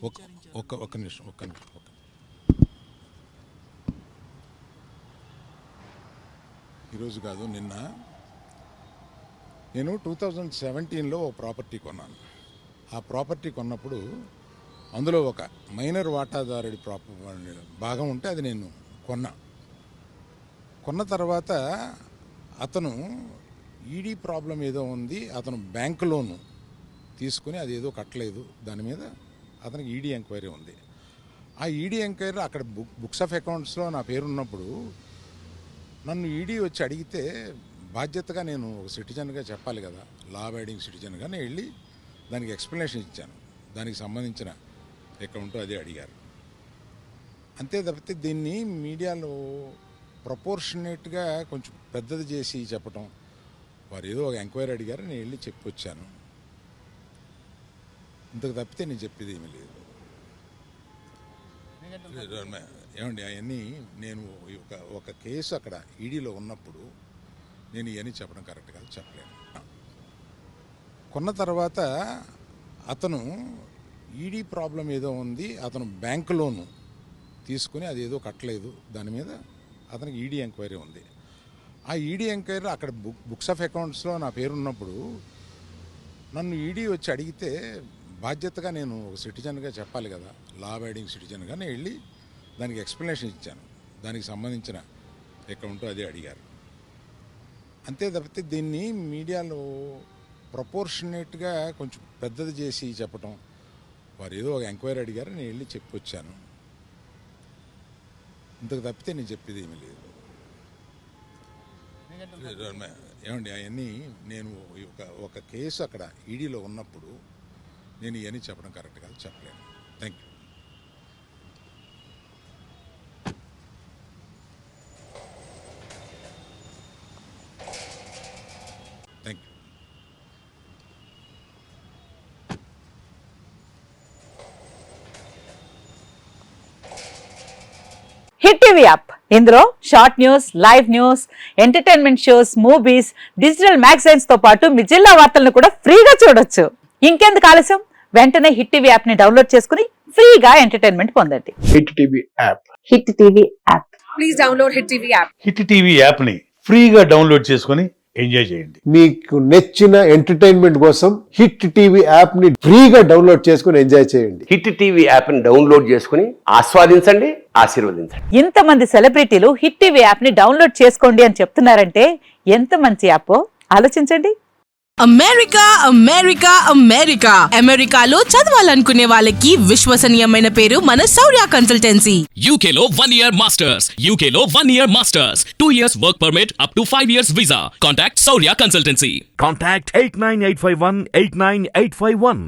ఒక్క నిమిషం. ఈరోజు కాదు, నిన్న నేను 2017లో ఓ ప్రాపర్టీ కొన్నాను. ఆ ప్రాపర్టీ కొన్నప్పుడు అందులో ఒక మైనర్ వాటాదారుడి భాగం ఉంటే అది నేను కొన్న తర్వాత అతను ఈడీ ప్రాబ్లం ఏదో ఉంది, అతను బ్యాంక్ లోను తీసుకుని అది ఏదో కట్టలేదు, దాని మీద అతనికి ఈడీ ఎంక్వైరీ ఉంది. ఆ ఈడీ ఎంక్వైరీ అక్కడ బుక్స్ ఆఫ్ అకౌంట్స్లో నా పేరు ఉన్నప్పుడు నన్ను ఈడీ వచ్చి అడిగితే బాధ్యతగా నేను ఒక సిటిజన్గా చెప్పాలి కదా, లా అబైడింగ్ సిటిజన్గా నేను వెళ్ళి దానికి ఎక్స్ప్లెనేషన్ ఇచ్చాను. దానికి సంబంధించిన అకౌంట్ అదే అడిగారు. అంతే తప్పితే దీన్ని మీడియాలో ప్రపోర్షనేట్గా కొంచెం పెద్దది చేసి చెప్పటం, వారు ఏదో ఒక ఎంక్వైరీ అడిగారు, నేను వెళ్ళి చెప్పి వచ్చాను. ఇంతకు తప్పితే నేను చెప్పేది ఏమీ లేదు. ఏమండి, అవన్నీ నేను ఒక కేసు అక్కడ ఈడీలో ఉన్నప్పుడు నేను ఇవన్నీ చెప్పడం కరెక్ట్ కాదు, చెప్పలేను. కొన్న తర్వాత అతను ఈడీ ప్రాబ్లం ఏదో ఉంది, అతను బ్యాంక్ లోను తీసుకుని అది ఏదో కట్టలేదు, దాని మీద అతనికి ఈడీ ఎంక్వైరీ ఉంది. ఆ ఈడీ ఎంక్వైరీ అక్కడ బుక్స్ ఆఫ్ అకౌంట్స్లో నా పేరు ఉన్నప్పుడు నన్ను ఈడీ వచ్చి అడిగితే బాధ్యతగా నేను ఒక సిటిజన్గా చెప్పాలి కదా, లా అబైడింగ్ సిటిజన్గా నేను వెళ్ళి దానికి ఎక్స్ప్లెనేషన్ ఇచ్చాను. దానికి సంబంధించిన అకౌంట్ అదే అడిగారు. అంతే తప్పితే దీన్ని మీడియాలో ప్రపోర్షనేట్గా కొంచెం పెద్దది చేసి చెప్పటం, వారు ఏదో ఒక ఎంక్వైరీ అడిగారు, నేను వెళ్ళి చెప్పి వచ్చాను. ఇంతకు తప్పితే నేను చెప్పేది ఏమీ లేదు. ఏమండి, అవన్నీ నేను ఒక కేసు అక్కడ ఈడీలో ఉన్నప్పుడు నేను ఇవన్నీ చెప్పడం కరెక్ట్ కాదు, చెప్పలేను. Thank you. Thank you. Hit TV app, ఇందులో short news, live news, entertainment shows, movies, digital magazines తో పాటు మీ జిల్లా వార్తలను కూడా ఫ్రీగా చూడొచ్చు. ఇంకెందుకు ఆలస్యం, వెంటనే హిట్ టీవీ యాప్ ని డౌన్లోడ్ చేసుకుని ఫ్రీగా ఎంటర్టైన్మెంట్ పొందండి. Hit TV app, hit TV app, please download hit TV app. Hit TV app ని ఫ్రీగా డౌన్లోడ్ చేసుకుని ఎంజాయ్ చేయండి. మీకు నచ్చిన ఎంటర్టైన్మెంట్ కోసం హిట్ టీవీ యాప్ ని ఫ్రీగా డౌన్లోడ్ చేసుకుని ఎంజాయ్ చేయండి. హిట్ టీవీ యాప్ ని డౌన్లోడ్ చేసుకుని ఆస్వాదించండి, ఆశీర్వదించండి. ఇంతమంది సెలబ్రిటీలు హిట్ టీవీ యాప్ ని డౌన్లోడ్ చేసుకోండి అని చెప్తున్నారంటే ఎంత మంచి యాప్ ఆలోచించండి. అమెరికా అమెరికా అమెరికా అమెరికాలో చదవాలనుకునే వాళ్ళకి విశ్వసనీయమైన పేరు మన శౌర్య కన్సల్టెన్సీ. UK లో 1 year masters, UK లో 1 year masters, 2 years work permit up to 5 years visa. Contact Saurya Consultancy. Contact 89851 89851.